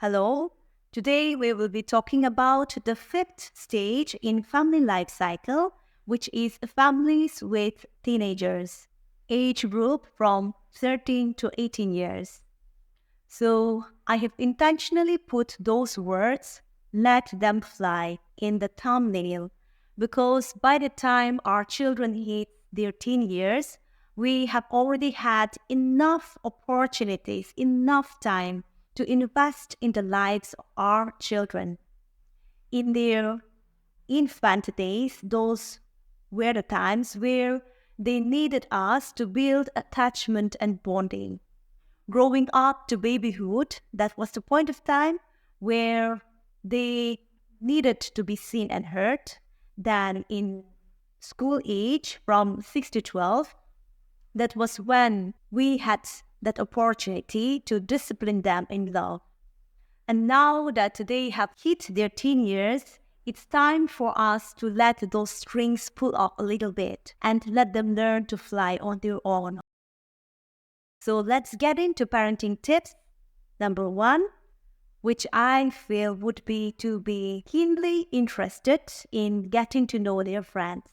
Hello. Today we will be talking about the fifth stage in family life cycle, which is families with teenagers, age group from 13 to 18 years. So I have intentionally put those words, let them fly, in the thumbnail because by the time our children hit their teen years, we have already had enough opportunities, enough time to invest in the lives of our children. In their infant days, those were the times where they needed us to build attachment and bonding. Growing up to babyhood, that was the point of time where they needed to be seen and heard. Then in school age, from 6 to 12, that was when we had that opportunity to discipline them in love. And now that they have hit their teen years, it's time for us to let those strings pull up a little bit and let them learn to fly on their own. So let's get into parenting tips. Number one, which I feel would be to be keenly interested in getting to know their friends.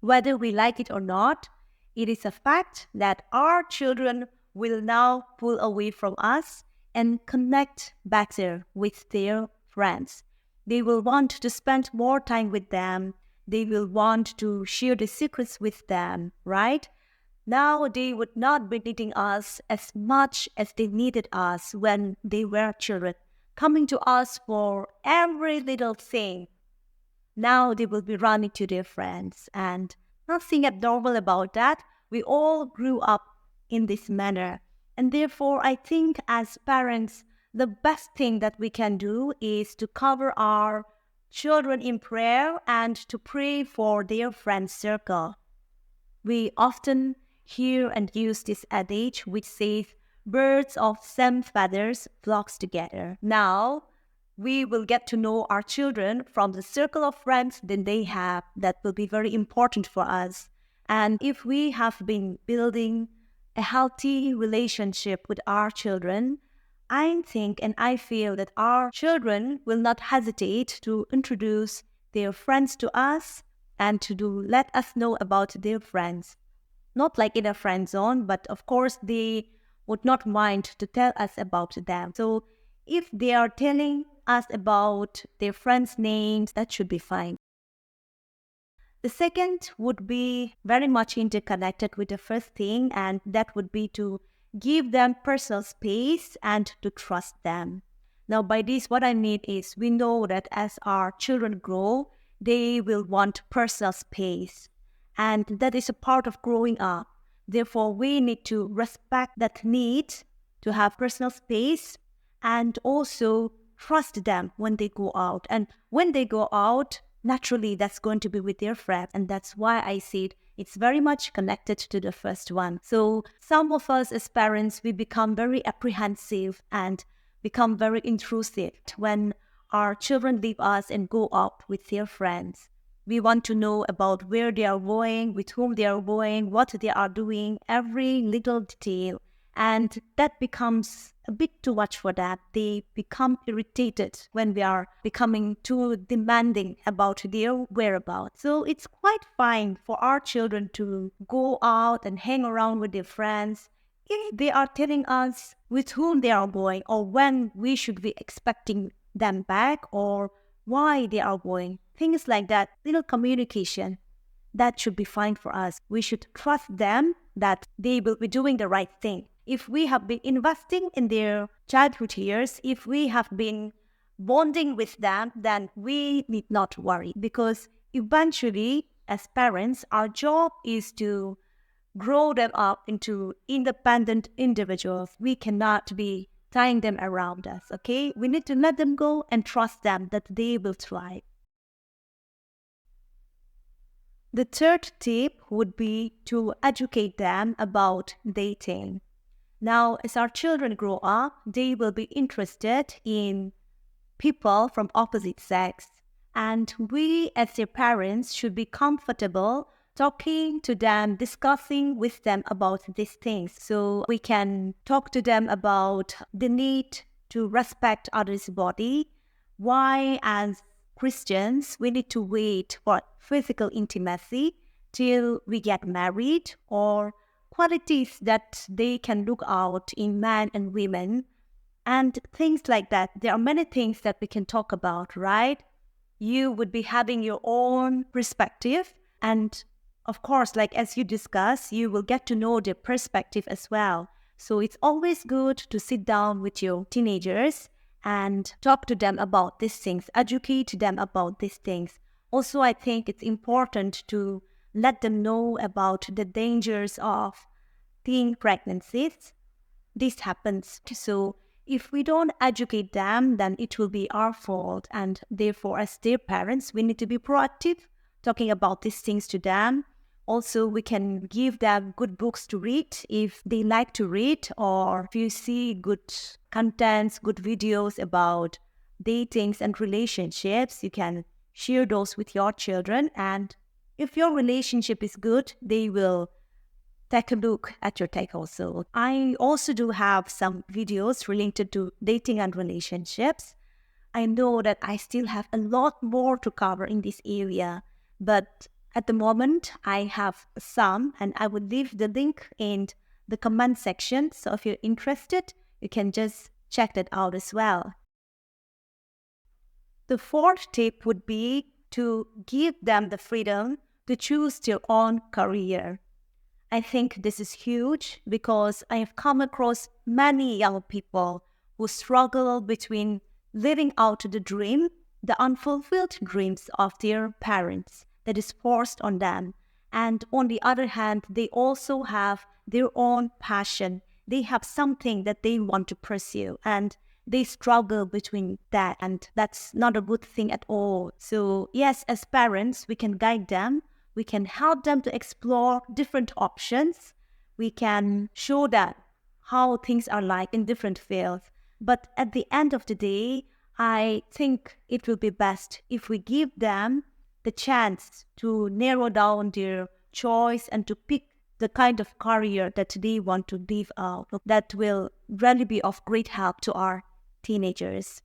Whether we like it or not, it is a fact that our children will now pull away from us and connect better with their friends. They will want to spend more time with them. They will want to share the secrets with them, right? Now they would not be needing us as much as they needed us when they were children, coming to us for every little thing. Now they will be running to their friends, and nothing abnormal about that. We all grew up in this manner. And therefore, I think as parents, the best thing that we can do is to cover our children in prayer and to pray for their friend circle. We often hear and use this adage which says, birds of same feathers flocks together. Now, we will get to know our children from the circle of friends that they have. That will be very important for us. And if we have been building a healthy relationship with our children, I think and I feel that our children will not hesitate to introduce their friends to us and to let us know about their friends. Not like in a friend zone, but of course they would not mind to tell us about them. So if they are telling us about their friends' names, that should be fine. The second would be very much interconnected with the first thing, and that would be to give them personal space and to trust them. Now, by this, what I mean is we know that as our children grow, they will want personal space. And that is a part of growing up. Therefore, we need to respect that need to have personal space and also trust them when they go out. And when they go out, naturally, that's going to be with their friends. And that's why I said it's very much connected to the first one. So some of us as parents, we become very apprehensive and become very intrusive when our children leave us and go out with their friends. We want to know about where they are going, with whom they are going, what they are doing, every little detail. And that becomes a bit too much for that. They become irritated when we are becoming too demanding about their whereabouts. So it's quite fine for our children to go out and hang around with their friends if they are telling us with whom they are going or when we should be expecting them back or why they are going. Things like that, little communication, that should be fine for us. We should trust them that they will be doing the right thing. If we have been investing in their childhood years, if we have been bonding with them, then we need not worry because eventually, as parents, our job is to grow them up into independent individuals. We cannot be tying them around us, okay? We need to let them go and trust them that they will thrive. The third tip would be to educate them about dating. Now, as our children grow up, they will be interested in people from opposite sex. And we as their parents should be comfortable talking to them, discussing with them about these things. So we can talk to them about the need to respect others' body, why as Christians we need to wait for physical intimacy till we get married, or qualities that they can look out in men and women, and things like that. There are many things that we can talk about, right? You would be having your own perspective, and of course, like as you discuss, you will get to know their perspective as well. So it's always good to sit down with your teenagers and talk to them about these things, educate them about these things. Also, I think it's important to let them know about the dangers of teen pregnancies. This happens. So if we don't educate them, then it will be our fault. And therefore, as their parents, we need to be proactive, talking about these things to them. Also, we can give them good books to read if they like to read, or if you see good contents, good videos about datings and relationships, you can share those with your children. And if your relationship is good, they will take a look at your take also. I also do have some videos related to dating and relationships. I know that I still have a lot more to cover in this area, but at the moment I have some, and I will leave the link in the comment section. So if you're interested, you can just check that out as well. The fourth tip would be to give them the freedom to choose their own career. I think this is huge because I have come across many young people who struggle between living out the dream, the unfulfilled dreams of their parents that is forced on them. And on the other hand, they also have their own passion. They have something that they want to pursue, and they struggle between that. And that's not a good thing at all. So yes, as parents, we can guide them. We can help them to explore different options. We can show them how things are like in different fields. But at the end of the day, I think it will be best if we give them the chance to narrow down their choice and to pick the kind of career that they want to live out. That will really be of great help to our teenagers.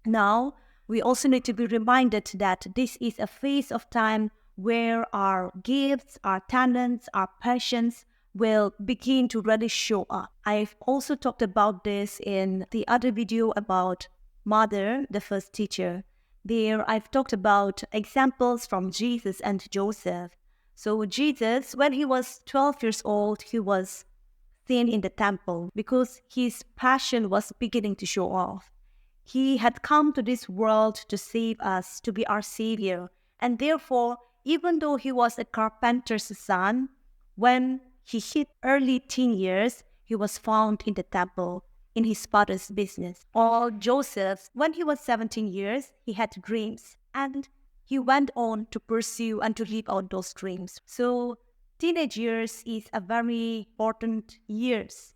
Now, we also need to be reminded that this is a phase of time where our gifts, our talents, our passions will begin to really show up. I've also talked about this in the other video about Mother, the first teacher. There, I've talked about examples from Jesus and Joseph. So Jesus, when he was 12 years old, he was seen in the temple because his passion was beginning to show off. He had come to this world to save us, to be our savior. And therefore, even though he was a carpenter's son, when he hit early teen years, he was found in the temple, in his father's business. Or Joseph, when he was 17 years, he had dreams, and he went on to pursue and to live out those dreams. So teenage years is a very important years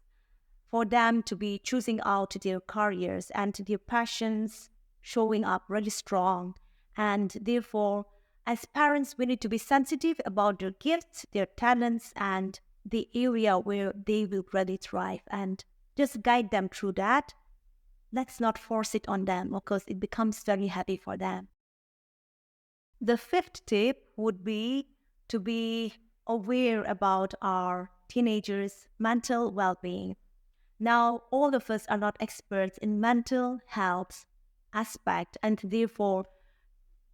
for them to be choosing out their careers and their passions showing up really strong. And therefore, as parents, we need to be sensitive about their gifts, their talents, and the area where they will really thrive, and just guide them through that. Let's not force it on them because it becomes very heavy for them. The fifth tip would be to be aware about our teenagers' mental well-being. Now, all of us are not experts in mental health aspect, and therefore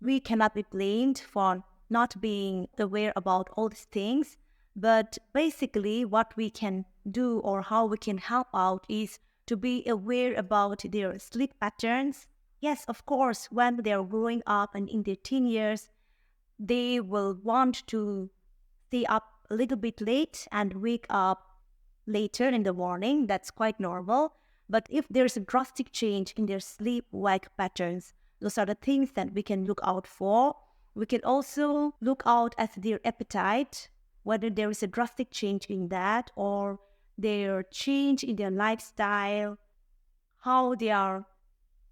we cannot be blamed for not being aware about all these things. But basically, what we can do or how we can help out is to be aware about their sleep patterns. Yes, of course, when they are growing up and in their teen years, they will want to stay up a little bit late and wake up later in the morning. That's quite normal. But if there's a drastic change in their sleep-wake patterns, those are the things that we can look out for. We can also look out at their appetite, whether there is a drastic change in that or their change in their lifestyle, how they are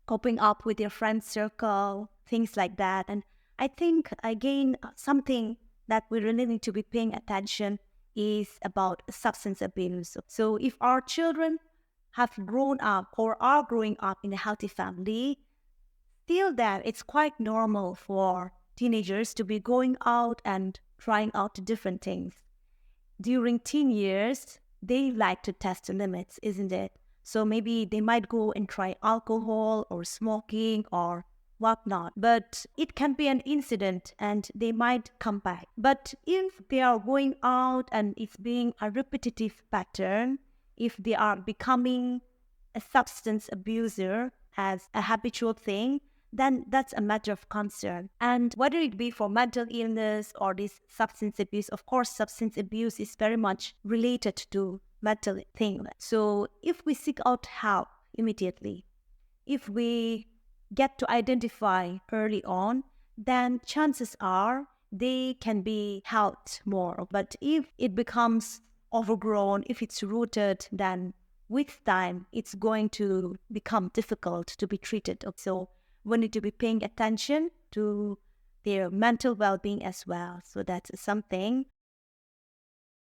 coping up with their friend circle, things like that. And I think, again, something that we really need to be paying attention is about substance abuse. So if our children have grown up or are growing up in a healthy family, still that it's quite normal for teenagers to be going out and trying out different things. During teen years, they like to test the limits, isn't it? So maybe they might go and try alcohol or smoking or whatnot. But it can be an incident and they might come back. But if they are going out and it's being a repetitive pattern, if they are becoming a substance abuser as a habitual thing, then that's a matter of concern. And whether it be for mental illness or this substance abuse, of course, substance abuse is very much related to mental thing. So if we seek out help immediately, if we get to identify early on, then chances are they can be helped more. But if it becomes overgrown, if it's rooted, then with time, it's going to become difficult to be treated. So we need to be paying attention to their mental well-being as well. So that's something.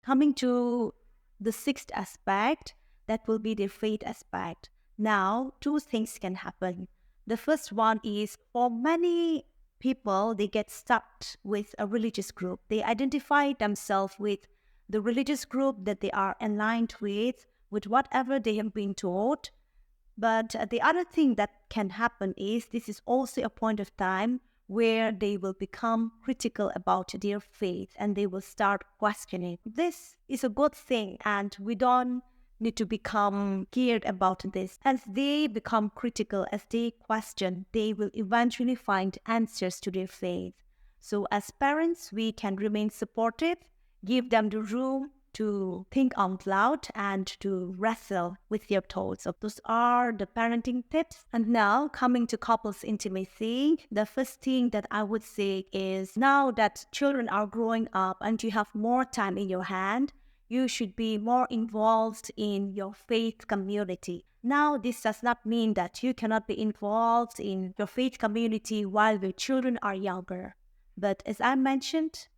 Coming to the sixth aspect, that will be the faith aspect. Now, two things can happen. The first one is for many people, they get stuck with a religious group. They identify themselves with the religious group that they are aligned with whatever they have been taught. But the other thing that can happen is this is also a point of time where they will become critical about their faith and they will start questioning. This is a good thing and we don't need to become scared about this. As they become critical, as they question, they will eventually find answers to their faith. So as parents, we can remain supportive, give them the room to think out loud and to wrestle with their thoughts. So those are the parenting tips. And now coming to couples intimacy, the first thing that I would say is now that children are growing up and you have more time in your hand, you should be more involved in your faith community. Now, this does not mean that you cannot be involved in your faith community while your children are younger. But as I mentioned,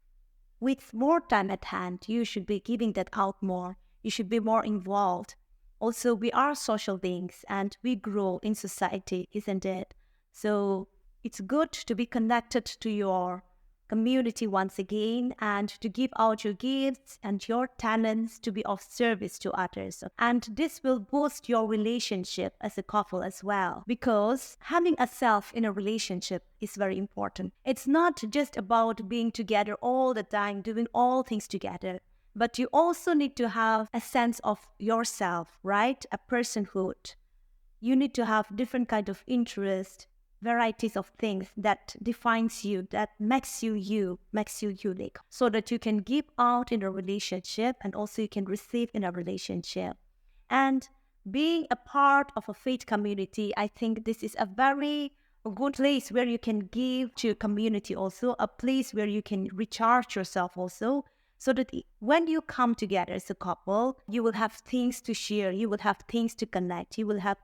with more time at hand, you should be giving that out more. You should be more involved. Also, we are social beings and we grow in society, isn't it? So it's good to be connected to your community once again and to give out your gifts and your talents to be of service to others. And this will boost your relationship as a couple as well, because having a self in a relationship is very important. It's not just about being together all the time, doing all things together, but you also need to have a sense of yourself, right? A personhood. You need to have different kind of interest, varieties of things that defines you, that makes you unique, so that you can give out in a relationship and also you can receive in a relationship. And being a part of a faith community, I think this is a very good place where you can give to your community, also a place where you can recharge yourself also, so that when you come together as a couple, you will have things to share, you will have things to connect, you will have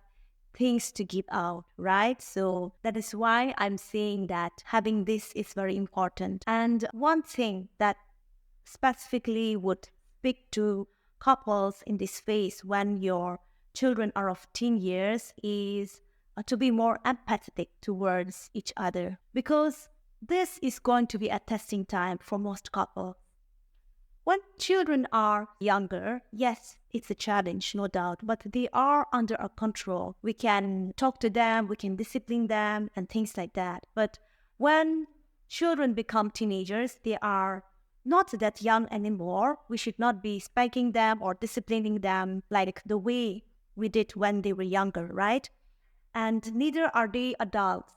things to give out, right? So that is why I'm saying that having this is very important. And one thing that specifically would speak to couples in this phase when your children are of teen years is to be more empathetic towards each other, because this is going to be a testing time for most couples. When children are younger, yes, it's a challenge, no doubt, but they are under our control. We can talk to them, we can discipline them, and things like that. But when children become teenagers, they are not that young anymore. We should not be spanking them or disciplining them like the way we did when they were younger, right? And neither are they adults,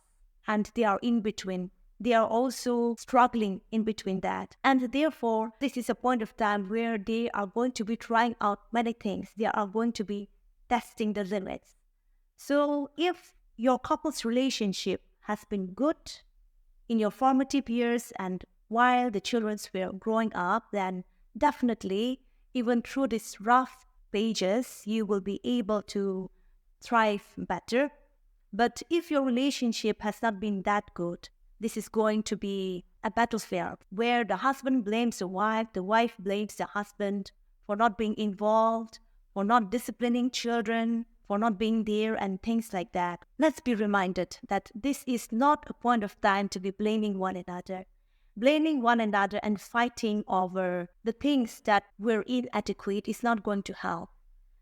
and they are in between. They are also struggling in between that. And therefore, this is a point of time where they are going to be trying out many things. They are going to be testing the limits. So if your couple's relationship has been good in your formative years and while the children were growing up, then definitely, even through these rough pages, you will be able to thrive better. But if your relationship has not been that good, this is going to be a battlefield where the husband blames the wife blames the husband for not being involved, for not disciplining children, for not being there and things like that. Let's be reminded that this is not a point of time to be blaming one another. Blaming one another and fighting over the things that were inadequate is not going to help.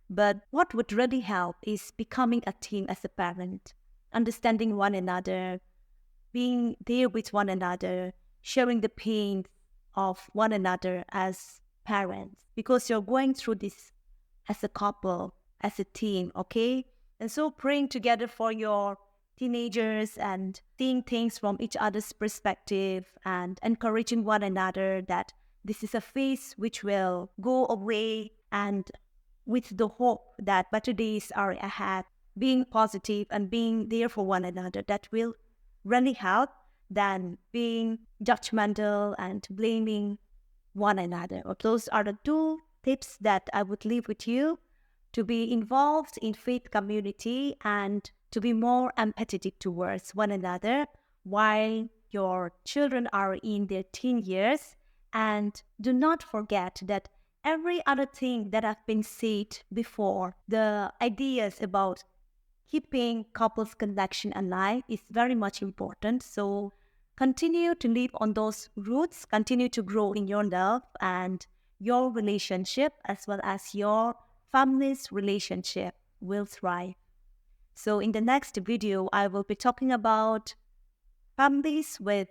But what would really help is becoming a team as a parent, understanding one another, being there with one another, sharing the pain of one another as parents, because you're going through this as a couple, as a team, okay? And so praying together for your teenagers and seeing things from each other's perspective and encouraging one another that this is a phase which will go away, and with the hope that better days are ahead, being positive and being there for one another, that will really help than being judgmental and blaming one another. Okay, those are the two tips that I would leave with you: to be involved in faith community and to be more empathetic towards one another while your children are in their teen years. And do not forget that every other thing that have been said before, the ideas about keeping couples connection alive, is very much important. So continue to live on those roots, continue to grow in your love and your relationship, as well as your family's relationship will thrive. So in the next video, I will be talking about families with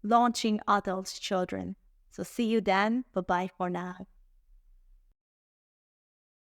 launching adult children. So see you then. Bye-bye for now.